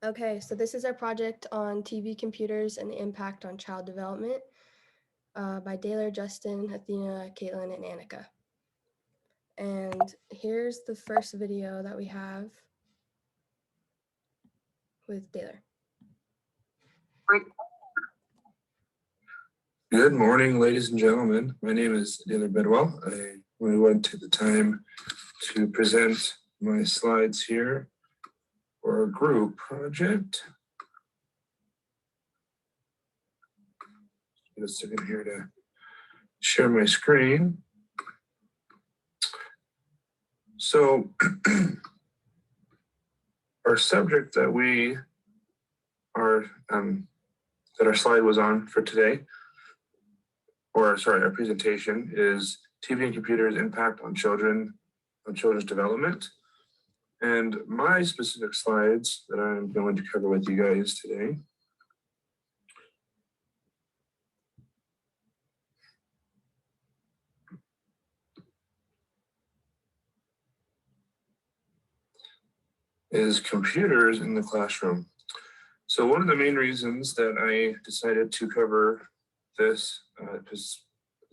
Okay, so this is our project on TV computers and the impact on child development by Daylor, Justin, Athena, Caitlin, and Annika. And here's the first video that we have with Daylor. Good morning, ladies and gentlemen. My name is Daylor Bedwell. I want to take the time to present my slides here for a group project. Just get a second here to share my screen. So our subject that we are, that our slide was on for today, our presentation is TV and computers impact on children's development. And my specific slides that I'm going to cover with you guys today is computers in the classroom. So one of the main reasons that I decided to cover this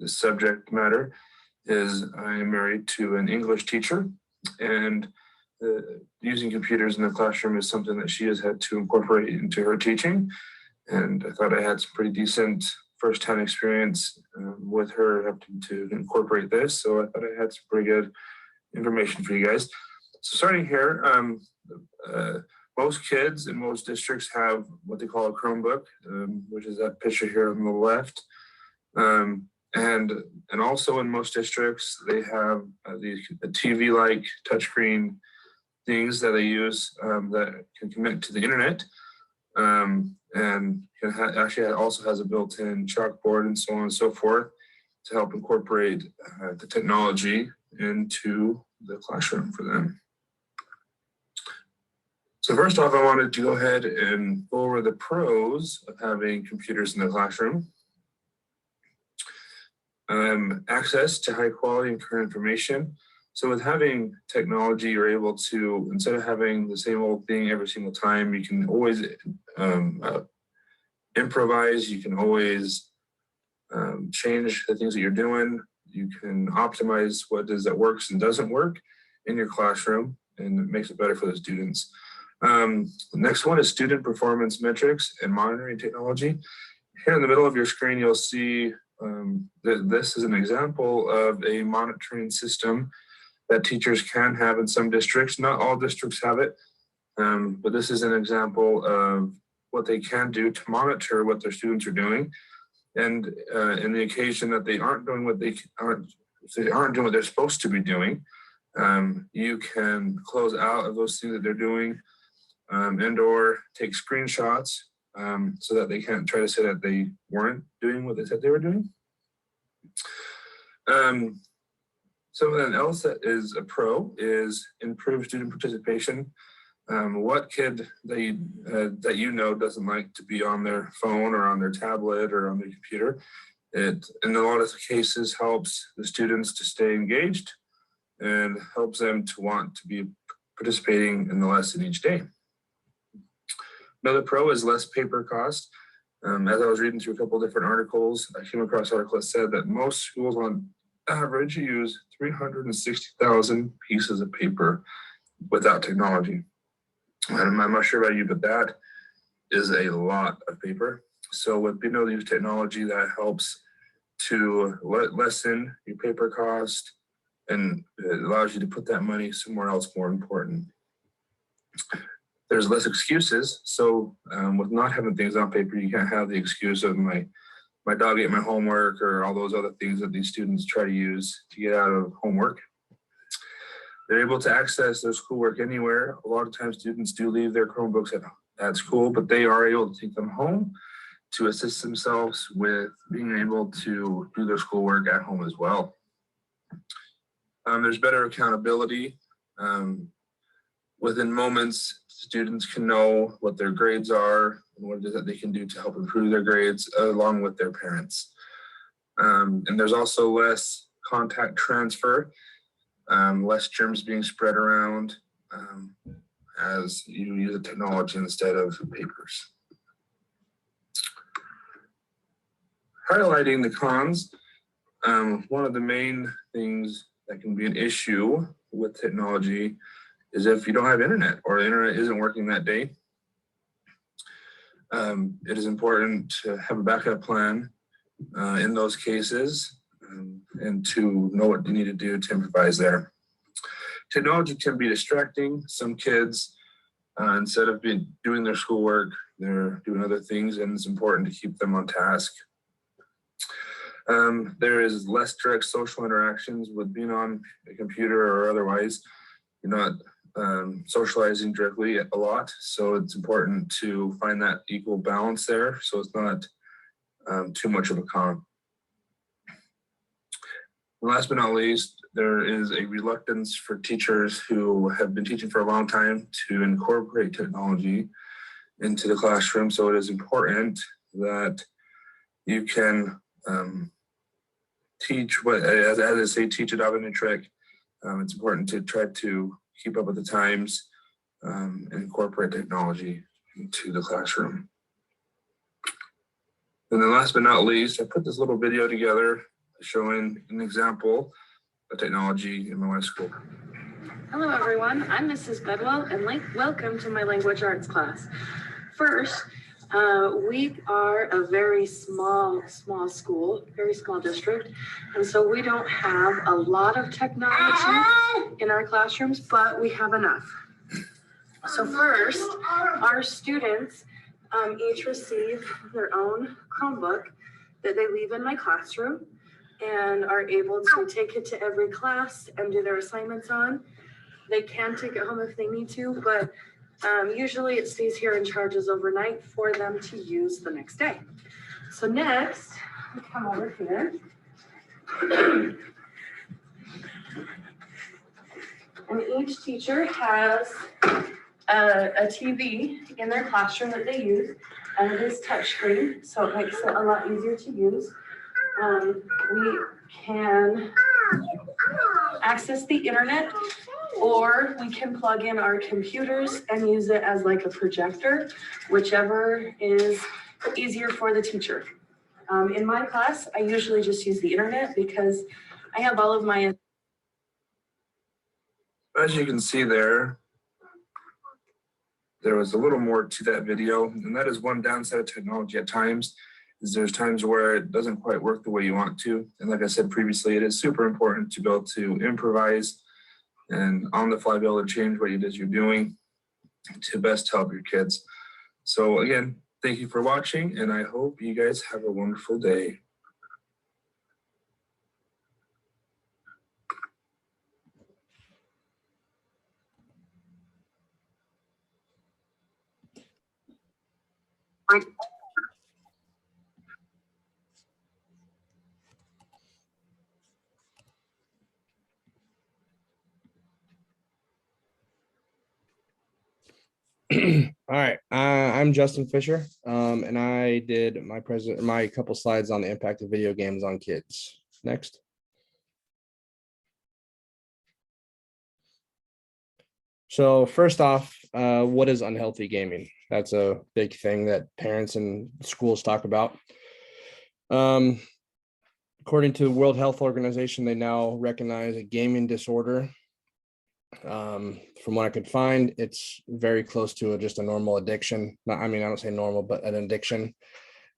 subject matter is I am married to an English teacher, and using computers in the classroom is something that she has had to incorporate into her teaching. And I thought I had some pretty decent first-hand experience with her having to incorporate this. So I thought I had some pretty good information for you guys. So starting here, most kids in most districts have what they call a Chromebook, which is that picture here on the left. And also in most districts, they have the TV-like touchscreen things that they use that can connect to the internet. And actually also has a built-in chalkboard and so on and so forth to help incorporate the technology into the classroom for them. So first off, I wanted to go ahead and go over the pros of having computers in the classroom. Access to high quality and current information. So with having technology, you're able to, instead of having the same old thing every single time, you can always improvise, you can always change the things that you're doing. You can optimize what it is that works and doesn't work in your classroom, and it makes it better for the students. The next one is student performance metrics and monitoring technology. Here in the middle of your screen, you'll see that this is an example of a monitoring system that teachers can have in some districts. Not all districts have it, but this is an example of what they can do to monitor what their students are doing. And in the occasion that they aren't doing what they're supposed to be doing, you can close out of those things that they're doing and or take screenshots so that they can't try to say that they weren't doing what they said they were doing. Something else that is a pro is improved student participation. What kid that you know doesn't like to be on their phone or on their tablet or on their computer? It, in a lot of cases, helps the students to stay engaged and helps them to want to be participating in the lesson each day. Another pro is less paper cost. As I was reading through a couple different articles, I came across an article that said that most schools on average use 360,000 pieces of paper without technology. And I'm not sure about you, but that is a lot of paper. So with being able to use technology, that helps to lessen your paper cost, and it allows you to put that money somewhere else more important. There's less excuses. So with not having things on paper, you can't have the excuse of my dog ate my homework or all those other things that these students try to use to get out of homework. They're able to access their schoolwork anywhere. A lot of times students do leave their Chromebooks at school, but they are able to take them home to assist themselves with being able to do their schoolwork at home as well. There's better accountability. Within moments, students can know what their grades are and what it is that they can do to help improve their grades along with their parents. And there's also less contact transfer, less germs being spread around. as you use the technology instead of papers. Highlighting the cons, one of the main things that can be an issue with technology is if you don't have internet or the internet isn't working that day. It is important to have a backup plan in those cases and to know what you need to do to improvise there. Technology can be distracting. Some kids, instead of doing their schoolwork, they're doing other things, and it's important to keep them on task. There is less direct social interactions with being on a computer or otherwise. You're not socializing directly a lot, so it's important to find that equal balance there so it's not too much of a con. And last but not least, there is a reluctance for teachers who have been teaching for a long time to incorporate technology into the classroom. So it is important that you can teach what, as I say, teach a dog a new trick. It's important to try to keep up with the times and incorporate technology into the classroom. And then last but not least, I put this little video together showing an example of technology in my wife's school. Hello everyone, I'm Mrs. Bedwell and welcome to my language arts class. First, we are a very small school, very small district, and so we don't have a lot of technology in our classrooms, but we have enough. So first, our students each receive their own Chromebook that they leave in my classroom and are able to take it to every class and do their assignments on. They can take it home if they need to, but usually it stays here and charges overnight for them to use the next day. So next, we come over here. And each teacher has a TV in their classroom that they use, and it is touchscreen, so it makes it a lot easier to use. We can access the internet, or we can plug in our computers and use it as like a projector, whichever is easier for the teacher. In my class, I usually just use the internet because I have all of my... As you can see there was a little more to that video, and that is one downside of technology at times, is there's times where it doesn't quite work the way you want to. And like I said previously, it is super important to be able to improvise and on the fly be able to change what it is you're doing to best help your kids. So again, thank you for watching, and I hope you guys have a wonderful day. All right, I'm Justin Fisher, and I did my couple slides on the impact of video games on kids. Next. So first off, what is unhealthy gaming? That's a big thing that parents and schools talk about. According to the World Health Organization, they now recognize a gaming disorder. From what I could find, it's very close to just a normal addiction. I don't say normal, but an addiction.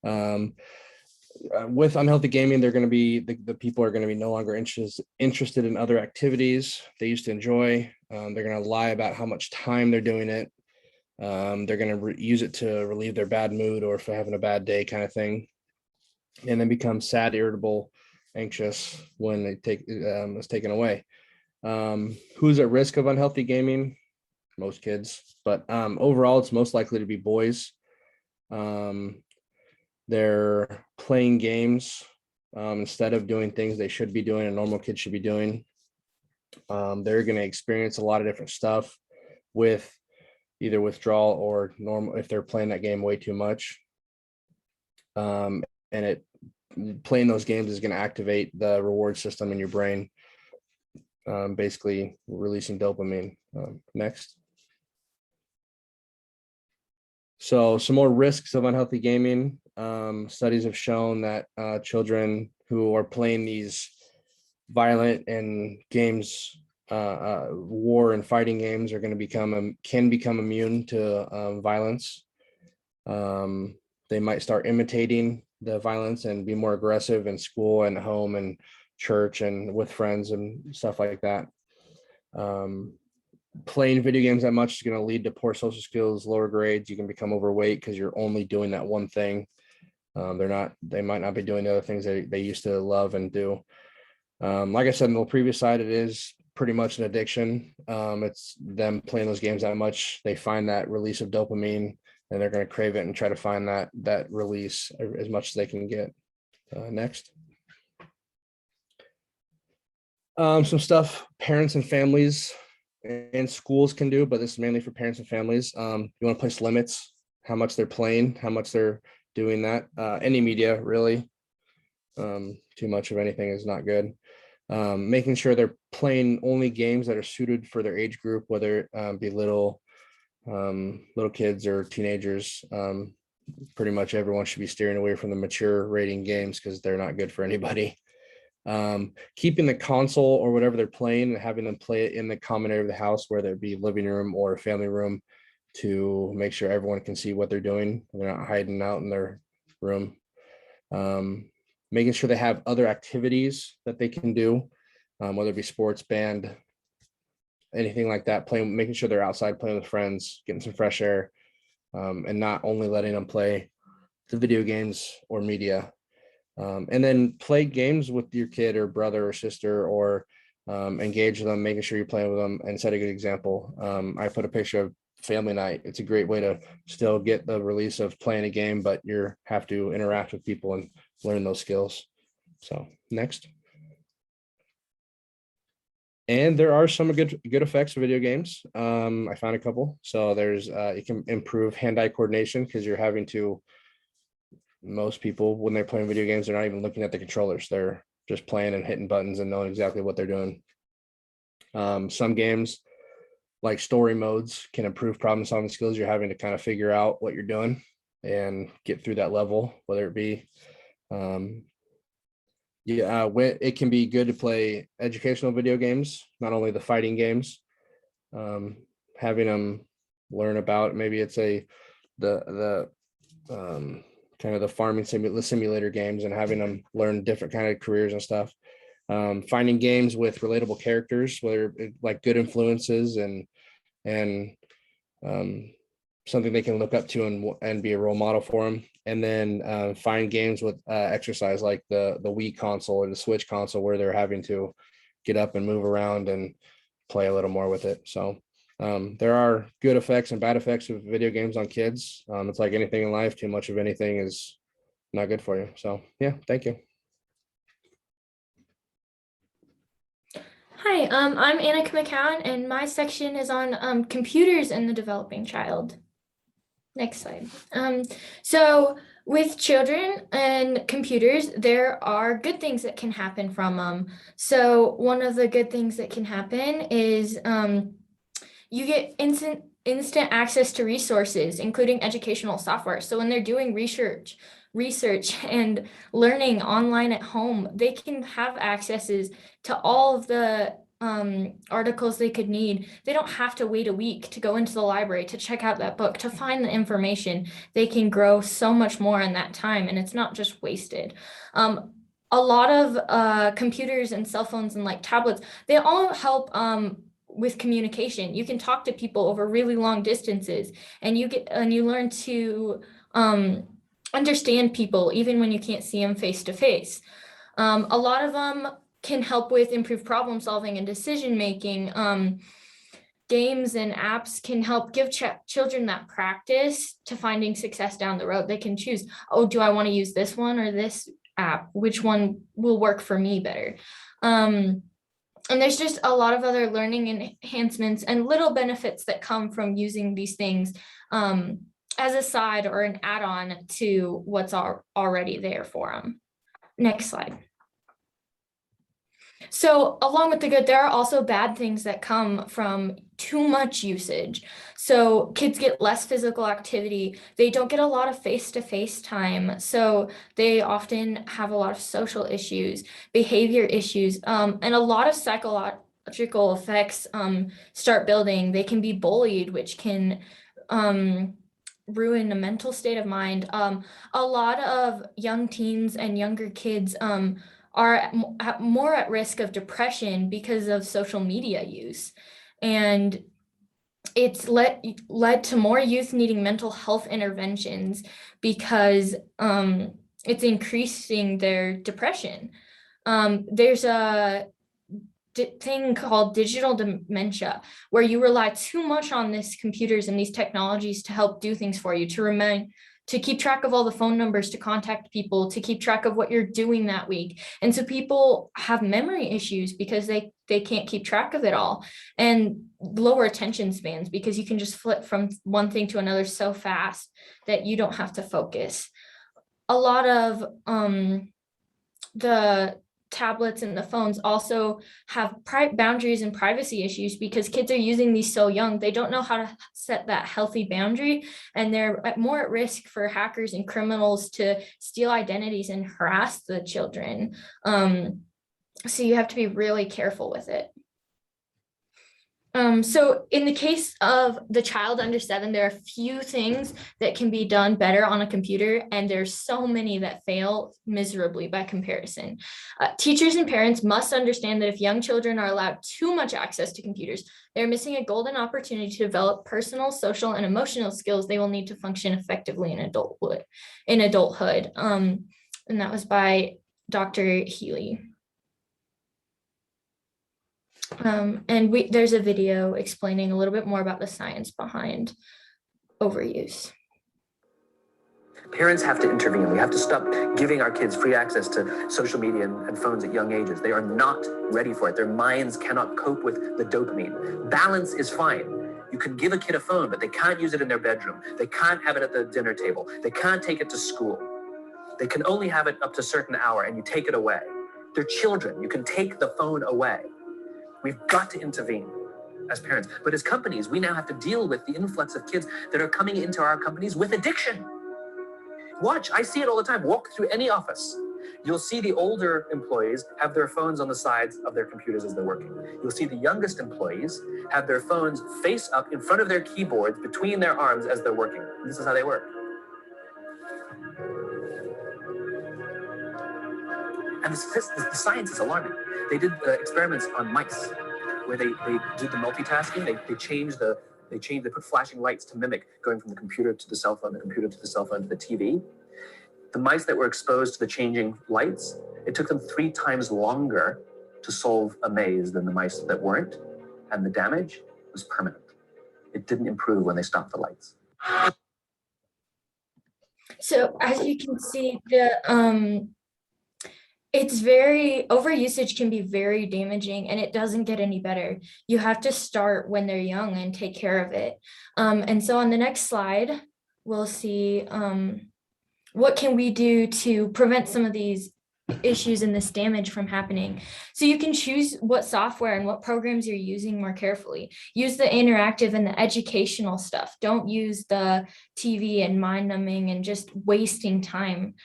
With unhealthy gaming, they're going to be the people are going to be no longer interested in other activities they used to enjoy. They're going to lie about how much time they're doing it. They're going to use it to relieve their bad mood or if they're having a bad day, kind of thing, and then become sad, irritable, anxious when it's taken away. Who's at risk of unhealthy gaming? Most kids, but overall, it's most likely to be boys. They're playing games instead of doing things they should be doing, a normal kid should be doing. They're going to experience a lot of different stuff with either withdrawal or normal if they're playing that game way too much. And playing those games is going to activate the reward system in your brain, basically releasing dopamine. Next. So some more risks of unhealthy gaming. Studies have shown that children who are playing these violent and games, war and fighting games, are going to can become immune to violence. They might start imitating the violence and be more aggressive in school and home and church and with friends and stuff like that. Playing video games that much is going to lead to poor social skills, lower grades. You can become overweight because you're only doing that one thing. They might not be doing the other things they used to love and do. Like I said, on the previous side, it is pretty much an addiction. It's them playing those games that much. They find that release of dopamine and they're going to crave it and try to find that release as much as they can get. Next. Some stuff parents and families and schools can do, but this is mainly for parents and families. You want to place limits, how much they're playing, how much they're doing that. Any media, really. Too much of anything is not good. Making sure they're playing only games that are suited for their age group, whether it be little kids or teenagers. Pretty much everyone should be steering away from the mature rating games because they're not good for anybody. Keeping the console or whatever they're playing and having them play it in the common area of the house, whether it be living room or family room, to make sure everyone can see what they're doing. They're not hiding out in their room. Making sure they have other activities that they can do, whether it be sports, band, anything like that, making sure they're outside playing with friends, getting some fresh air, and not only letting them play the video games or media. And then play games with your kid or brother or sister, or engage them, making sure you're playing with them and set a good example. I put a picture of family night. It's a great way to still get the release of playing a game, but you have to interact with people and learn those skills. So next. And there are some good effects of video games. I found a couple. So there's it can improve hand-eye coordination because you're having to, most people when they're playing video games, they're not even looking at the controllers. They're just playing and hitting buttons and knowing exactly what they're doing. Some games like story modes can improve problem solving skills. You're having to kind of figure out what you're doing and get through that level, whether it be it can be good to play educational video games, not only the fighting games. Having them learn about, maybe it's the kind of the farming simulator games, and having them learn different kind of careers and stuff. Finding games with relatable characters, whether like good influences and something they can look up to and be a role model for them. And then find games with exercise, like the Wii console or the Switch console, where they're having to get up and move around and play a little more with it. So there are good effects and bad effects of video games on kids. It's like anything in life, too much of anything is not good for you. So yeah, thank you. Hi, I'm Annika McCown, and my section is on computers and the developing child. Next slide. So with children and computers, there are good things that can happen from them. So one of the good things that can happen is you get instant access to resources, including educational software. So when they're doing research and learning online at home, they can have accesses to all of the articles they could need. They don't have to wait a week to go into the library to check out that book, to find the information. They can grow so much more in that time, and it's not just wasted. A lot of computers and cell phones and like tablets, they all help with communication. You can talk to people over really long distances, and you learn to understand people even when you can't see them face to face. A lot of them can help with improved problem solving and decision making. Games and apps can help give children that practice to finding success down the road. They can choose, oh, do I want to use this one or this app? Which one will work for me better? And there's just a lot of other learning enhancements and little benefits that come from using these things as a side or an add-on to what's already there for them. Next slide. So along with the good, there are also bad things that come from too much usage. So kids get less physical activity. They don't get a lot of face-to-face time. So they often have a lot of social issues, behavior issues, and a lot of psychological effects start building. They can be bullied, which can ruin a mental state of mind. A lot of young teens and younger kids are more at risk of depression because of social media use. And it's led to more youth needing mental health interventions because it's increasing their depression. There's a thing called digital dementia, where you rely too much on these computers and these technologies to help do things for you, to keep track of all the phone numbers, to contact people, to keep track of what you're doing that week. And so people have memory issues because they can't keep track of it all, and lower attention spans because you can just flip from one thing to another so fast that you don't have to focus. A lot of the tablets and the phones also have boundaries and privacy issues because kids are using these so young. They don't know how to set that healthy boundary, and they're more at risk for hackers and criminals to steal identities and harass the children. So you have to be really careful with it. So in the case of the child under 7, there are a few things that can be done better on a computer, and there's so many that fail miserably by comparison. Teachers and parents must understand that if young children are allowed too much access to computers, they're missing a golden opportunity to develop personal, social, and emotional skills they will need to function effectively in adulthood. And that was by Dr. Healy. There's a video explaining a little bit more about the science behind overuse. Parents have to intervene. We have to stop giving our kids free access to social media and phones at young ages. They are not ready for it. Their minds cannot cope with the dopamine. Balance is fine. You can give a kid a phone, but they can't use it in their bedroom. They can't have it at the dinner table. They can't take it to school. They can only have it up to a certain hour, and you take it away. They're children. You can take the phone away. We've got to intervene as parents. But as companies, we now have to deal with the influx of kids that are coming into our companies with addiction. Watch, I see it all the time. Walk through any office. You'll see the older employees have their phones on the sides of their computers as they're working. You'll see the youngest employees have their phones face up in front of their keyboards between their arms as they're working. This is how they work. And the science is alarming. They did experiments on mice where they did the multitasking. They put flashing lights to mimic going from the computer to the cell phone, the computer to the cell phone to the TV. The mice that were exposed to the changing lights, it took them 3 times longer to solve a maze than the mice that weren't, and the damage was permanent. It didn't improve when they stopped the lights. So as you can see, overusage can be very damaging, and it doesn't get any better. You have to start when they're young and take care of it. And so on the next slide, we'll see what can we do to prevent some of these issues and this damage from happening. So you can choose what software and what programs you're using more carefully. Use the interactive and the educational stuff. Don't use the TV and mind numbing and just wasting time.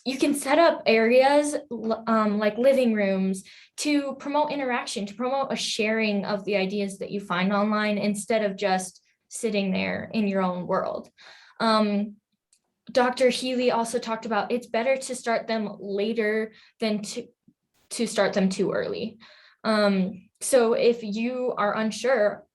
You can set up areas like living rooms to promote interaction, to promote a sharing of the ideas that you find online instead of just sitting there in your own world. Dr. Healy also talked about it's better to start them later than to start them too early. So if you are unsure,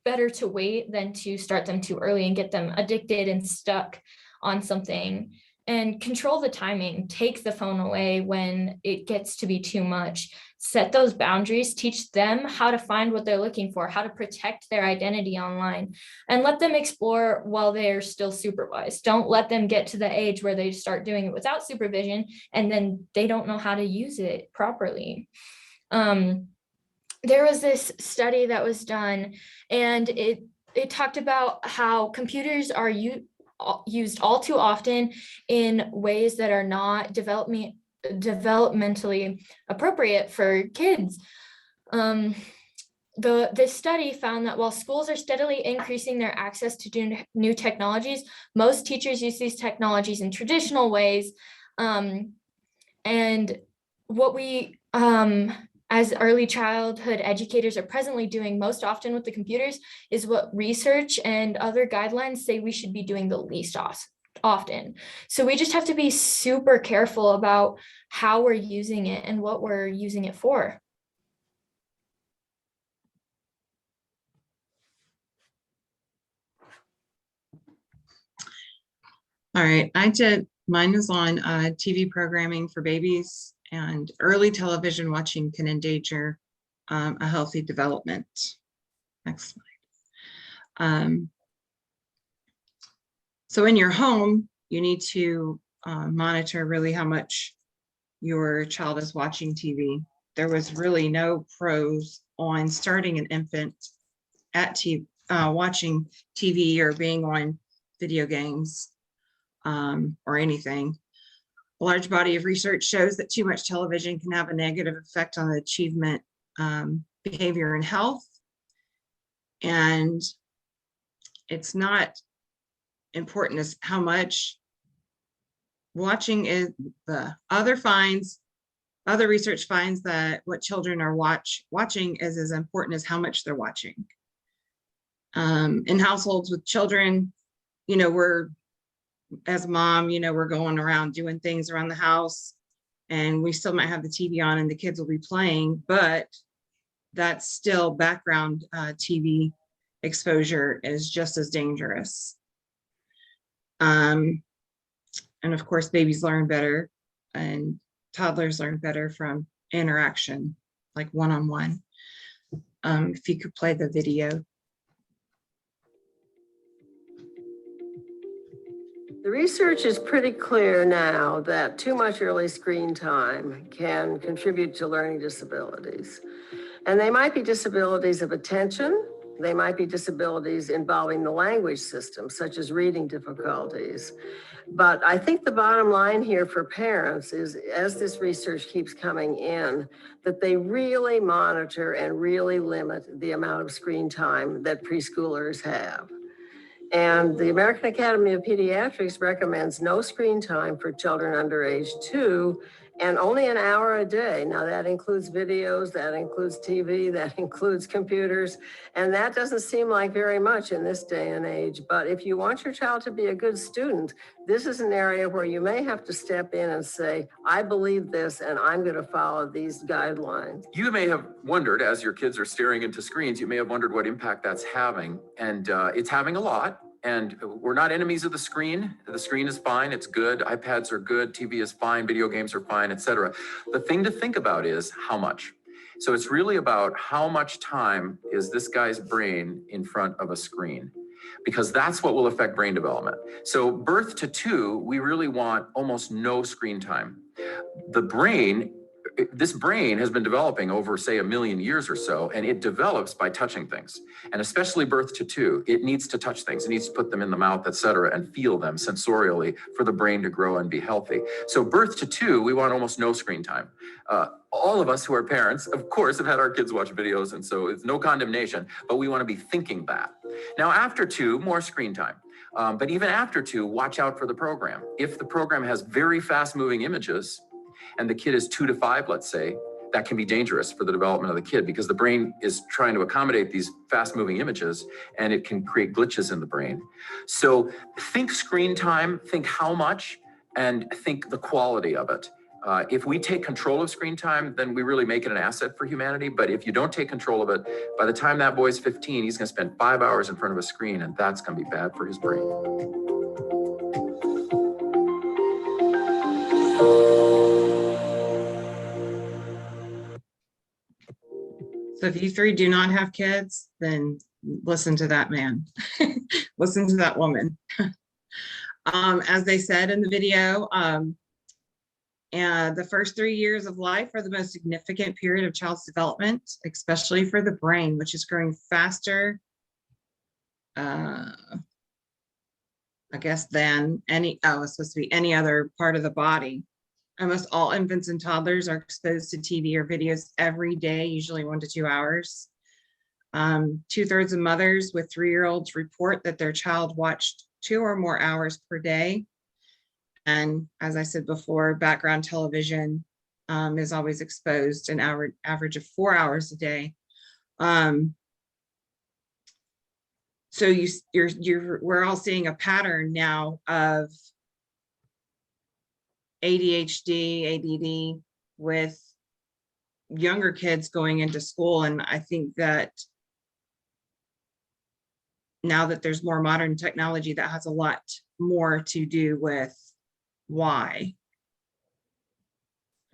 better to wait than to start them too early and get them addicted and stuck on something. And control the timing. Take the phone away when it gets to be too much. Set those boundaries. Teach them how to find what they're looking for, how to protect their identity online, and let them explore while they're still supervised. Don't let them get to the age where they start doing it without supervision and then they don't know how to use it properly. There was this study that was done, and it talked about how computers are used all too often in ways that are not developmentally appropriate for kids. This study found that while schools are steadily increasing their access to new technologies, most teachers use these technologies in traditional ways. And what we, as early childhood educators, are presently doing most often with the computers is what research and other guidelines say we should be doing the least often. So we just have to be super careful about how we're using it and what we're using it for. All right, mine is on TV programming for babies, and early television watching can endanger a healthy development. Next slide. So in your home, you need to monitor really how much your child is watching TV. There was really no pros on starting an infant at watching TV or being on video games. Or anything. A large body of research shows that too much television can have a negative effect on achievement, behavior, and health. And it's not important as how much watching is. The other research finds that what children are watching is as important as how much they're watching. In households with children, as a mom, we're going around doing things around the house, and we still might have the TV on and the kids will be playing, but that's still background TV exposure is just as dangerous. And of course, babies learn better and toddlers learn better from interaction, like one-on-one. If you could play the video. The research is pretty clear now that too much early screen time can contribute to learning disabilities. And they might be disabilities of attention. They might be disabilities involving the language system, such as reading difficulties. But I think the bottom line here for parents is, as this research keeps coming in, that they really monitor and really limit the amount of screen time that preschoolers have. And the American Academy of Pediatrics recommends no screen time for children under age 2 and only an hour a day. Now that includes videos, that includes TV, that includes computers, and that doesn't seem like very much in this day and age. But if you want your child to be a good student, this is an area where you may have to step in and say, I believe this and I'm going to follow these guidelines. You may have wondered, as your kids are staring into screens, you may have wondered what impact that's having. And it's having a lot. And we're not enemies of the screen. The screen is fine, it's good. iPads are good, TV is fine, video games are fine, etc. The thing to think about is how much. So it's really about how much time is this guy's brain in front of a screen, because that's what will affect brain development. So birth to 2, we really want almost no screen time. This brain has been developing over, say, 1 million years or so, and it develops by touching things. And especially birth to 2, it needs to touch things. It needs to put them in the mouth, etc., and feel them sensorially for the brain to grow and be healthy. So birth to 2, we want almost no screen time. All of us who are parents, of course, have had our kids watch videos, and so it's no condemnation, but we want to be thinking that. Now, after 2, more screen time. But even after 2, watch out for the program. If the program has very fast-moving images, and the kid is 2 to 5, let's say, that can be dangerous for the development of the kid, because the brain is trying to accommodate these fast moving images and it can create glitches in the brain. So think screen time, think how much, and think the quality of it. If we take control of screen time, then we really make it an asset for humanity. But if you don't take control of it, by the time that boy's 15, he's going to spend 5 hours in front of a screen, and that's going to be bad for his brain. So if you 3 do not have kids, then listen to that man. Listen to that woman. As they said in the video, the first 3 years of life are the most significant period of child's development, especially for the brain, which is growing faster, I guess, than it's supposed to be any other part of the body. Almost all infants and toddlers are exposed to TV or videos every day, usually 1 to 2 hours. 2/3 of mothers with 3-year-olds report that their child watched 2 or more hours per day. And as I said before, background television is always exposed an average of 4 hours a day. So we're all seeing a pattern now of ADHD, ADD with younger kids going into school. And I think that now that there's more modern technology, that has a lot more to do with why.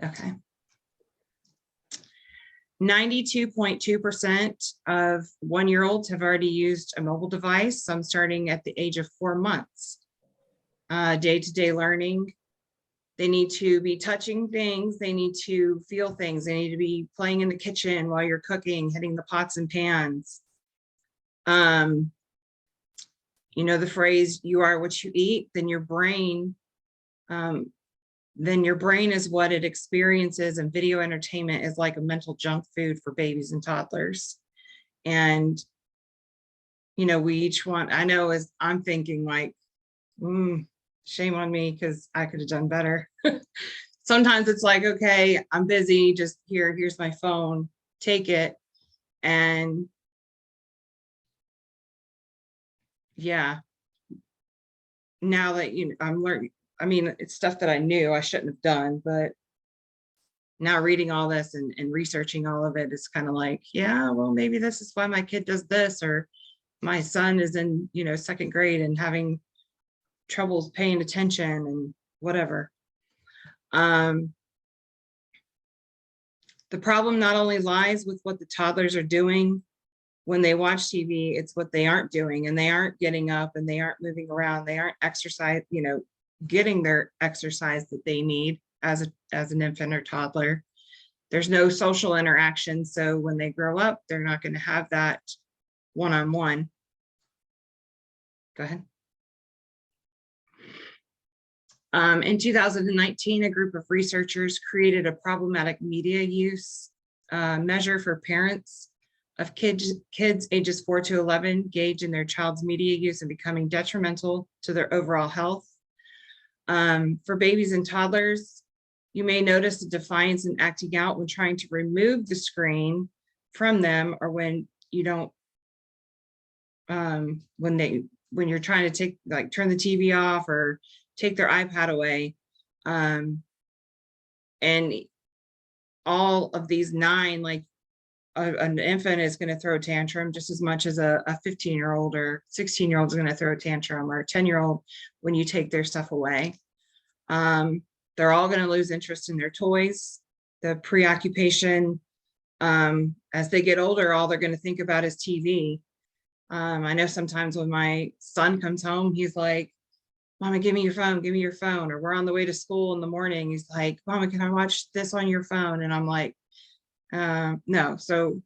Okay. 92.2% of 1-year-olds have already used a mobile device, some starting at the age of 4 months. Day-to-day learning. They need to be touching things. They need to feel things. They need to be playing in the kitchen while you're cooking, hitting the pots and pans. You know the phrase, you are what you eat, then your brain is what it experiences, and video entertainment is like a mental junk food for babies and toddlers. And, you know, we each want, I know as I'm thinking like, shame on me because I could have done better. Sometimes it's like, okay, I'm busy, just here's my phone, take it. And yeah, now that I'm learning, I mean, it's stuff that I knew I shouldn't have done, but now reading all this and researching all of it, it's kind of like, yeah, well, maybe this is why my kid does this, or my son is in, 2nd grade and having troubles paying attention and whatever. The problem not only lies with what the toddlers are doing when they watch TV, it's what they aren't doing, and they aren't getting up and they aren't moving around. They aren't getting their exercise that they need as an infant or toddler. There's no social interaction. So when they grow up, they're not going to have that one-on-one. Go ahead. In 2019, a group of researchers created a problematic media use measure for parents of kids ages 4 to 11 gauge in their child's media use and becoming detrimental to their overall health. For babies and toddlers, you may notice a defiance and acting out when trying to remove the screen from them, or when you don't, when you're trying to turn the TV off or take their iPad away. And all of these 9, like an infant is going to throw a tantrum just as much as a 15-year-old or 16-year-old is going to throw a tantrum, or a 10-year-old when you take their stuff away. They're all going to lose interest in their toys. The preoccupation, as they get older, all they're going to think about is TV. I know sometimes when my son comes home, he's like, Mama, give me your phone, give me your phone. Or we're on the way to school in the morning. He's like, Mama, can I watch this on your phone? And I'm like, no. So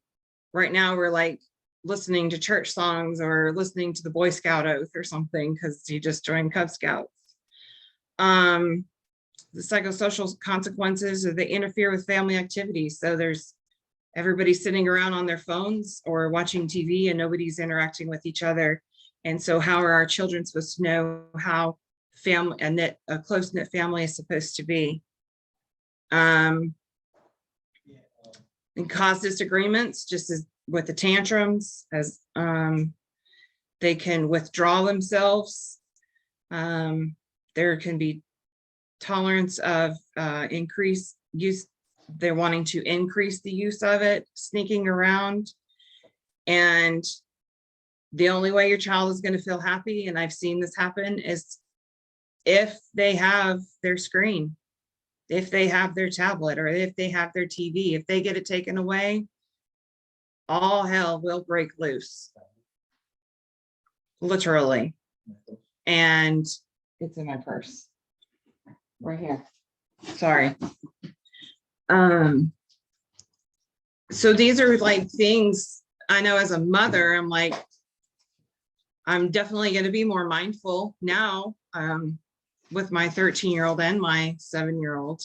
right now we're like listening to church songs or listening to the Boy Scout oath or something, because he just joined Cub Scouts. The psychosocial consequences are they interfere with family activities. So there's everybody sitting around on their phones or watching TV and nobody's interacting with each other. And so how are our children supposed to know how a close-knit family is supposed to be? And cause disagreements, just as with the tantrums, as they can withdraw themselves. There can be tolerance of increased use. They're wanting to increase the use of it, sneaking around. And the only way your child is going to feel happy, and I've seen this happen, is if they have their screen, if they have their tablet, or if they have their TV. If they get it taken away, all hell will break loose. Literally. And it's in my purse. Right here. Sorry. So these are like things I know as a mother, I'm like, I'm definitely going to be more mindful now with my 13-year-old and my 7-year-old.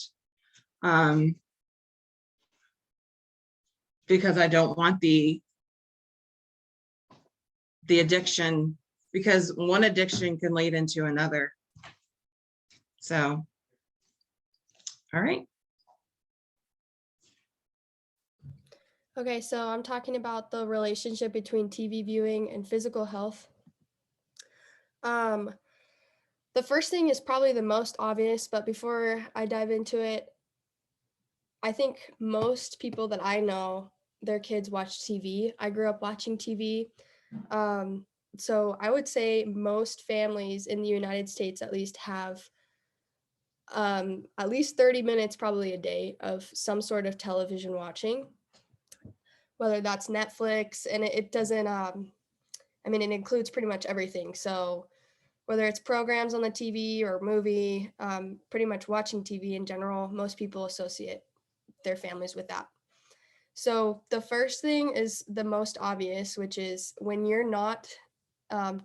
Because I don't want the addiction, because one addiction can lead into another. So, all right. Okay, so I'm talking about the relationship between TV viewing and physical health. The first thing is probably the most obvious, but before I dive into it, I think most people that I know, their kids watch TV. I grew up watching TV. So I would say most families in the United States at least have at least 30 minutes probably a day of some sort of television watching, whether that's Netflix, and it doesn't, I mean, it includes pretty much everything. So whether it's programs on the TV or movie, pretty much watching TV in general, most people associate their families with that. So the first thing is the most obvious, which is when you're not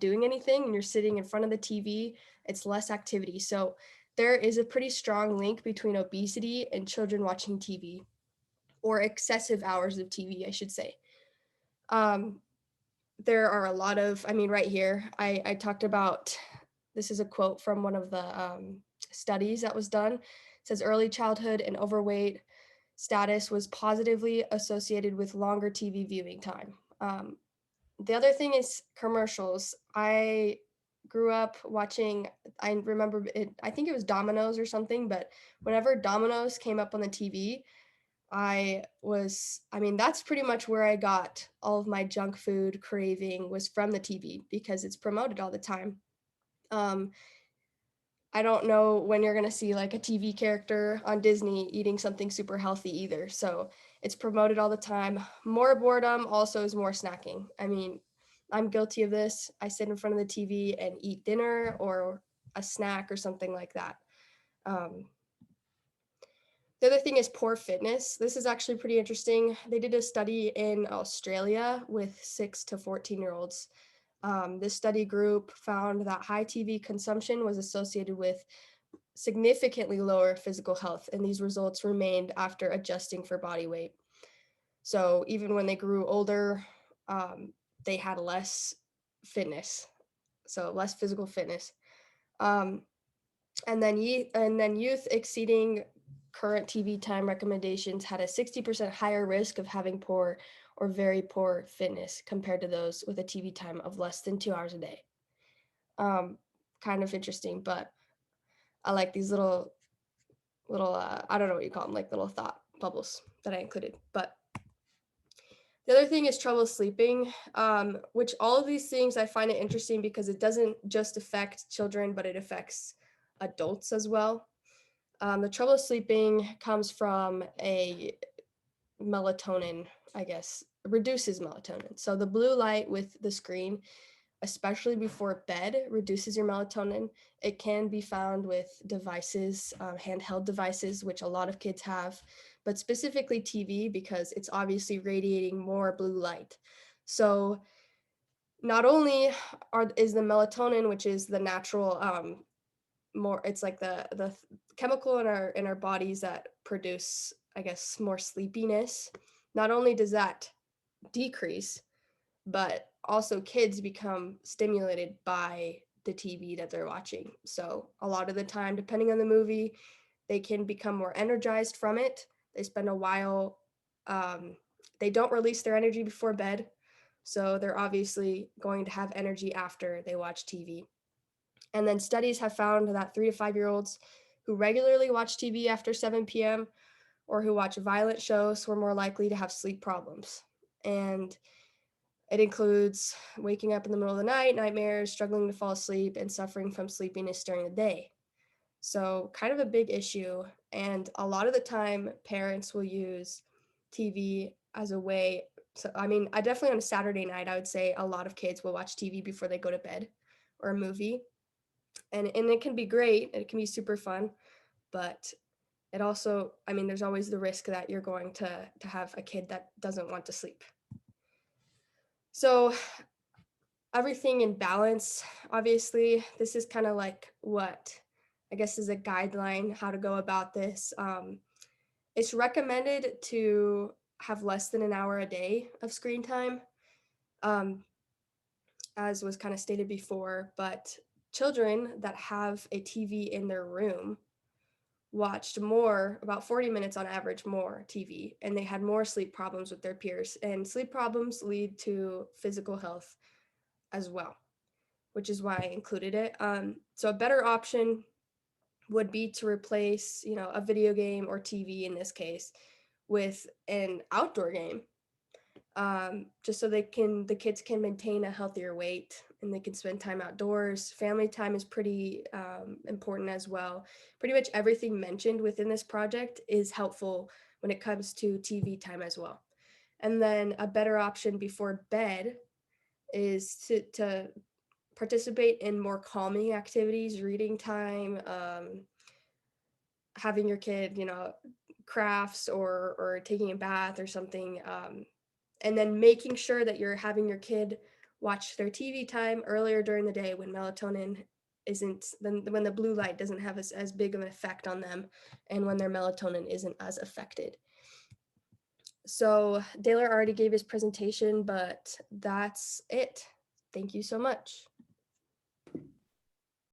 doing anything and you're sitting in front of the TV, it's less activity. So there is a pretty strong link between obesity and children watching TV, or excessive hours of TV, I should say. There are a lot of, I mean, right here, I talked about, this is a quote from one of the studies that was done. It says early childhood and overweight status was positively associated with longer TV viewing time. The other thing is commercials. I grew up watching, I remember it, I think it was Domino's or something, but whenever Domino's came up on the TV, I mean, that's pretty much where I got all of my junk food craving, was from the TV because it's promoted all the time. I don't know when you're going to see like a TV character on Disney eating something super healthy either. So it's promoted all the time. More boredom also is more snacking. I mean, I'm guilty of this. I sit in front of the TV and eat dinner or a snack or something like that. The other thing is poor fitness. This is actually pretty interesting. They did a study in Australia with 6 to 14-year-olds. This study group found that high TV consumption was associated with significantly lower physical health, and these results remained after adjusting for body weight. So even when they grew older, they had less fitness, so less physical fitness. And then youth exceeding current TV time recommendations had a 60% higher risk of having poor or very poor fitness compared to those with a TV time of less than 2 hours a day. Kind of interesting, but I like these little, I don't know what you call them, like little thought bubbles that I included. But the other thing is trouble sleeping, which all of these things I find it interesting because it doesn't just affect children, but it affects adults as well. The trouble sleeping comes from a melatonin, I guess, reduces melatonin. So the blue light with the screen, especially before bed, reduces your melatonin. It can be found with devices, handheld devices, which a lot of kids have, but specifically TV because it's obviously radiating more blue light. So not only is the melatonin, which is the natural, it's like the chemical in our bodies that produce, I guess, more sleepiness. Not only does that decrease, but also kids become stimulated by the TV that they're watching. So a lot of the time, depending on the movie, they can become more energized from it. They spend a while, they don't release their energy before bed. So they're obviously going to have energy after they watch TV. And then studies have found that 3 to 5-year-olds who regularly watch TV after 7 p.m. or who watch violent shows were more likely to have sleep problems. And it includes waking up in the middle of the night, nightmares, struggling to fall asleep, and suffering from sleepiness during the day. So kind of a big issue. And a lot of the time, parents will use TV as a way. So, I mean, I definitely on a Saturday night, I would say a lot of kids will watch TV before they go to bed or a movie. And it can be great. It can be super fun. But it also, I mean, there's always the risk that you're going to have a kid that doesn't want to sleep. So everything in balance, obviously, this is kind of like what I guess is a guideline how to go about this. It's recommended to have less than an hour a day of screen time, as was kind of stated before, but children that have a TV in their room watched more, about 40 minutes on average more TV, and they had more sleep problems with their peers. And sleep problems lead to physical health as well, which is why I included it. So a better option would be to replace, a video game or TV in this case with an outdoor game, just so the kids can maintain a healthier weight and they can spend time outdoors. Family time is pretty important as well. Pretty much everything mentioned within this project is helpful when it comes to TV time as well. And then a better option before bed is to participate in more calming activities, reading time, having your kid, crafts or taking a bath or something. And then making sure that you're having your kid watch their TV time earlier during the day when melatonin when the blue light doesn't have as big of an effect on them and when their melatonin isn't as affected. So Daler already gave his presentation, but that's it. Thank you so much.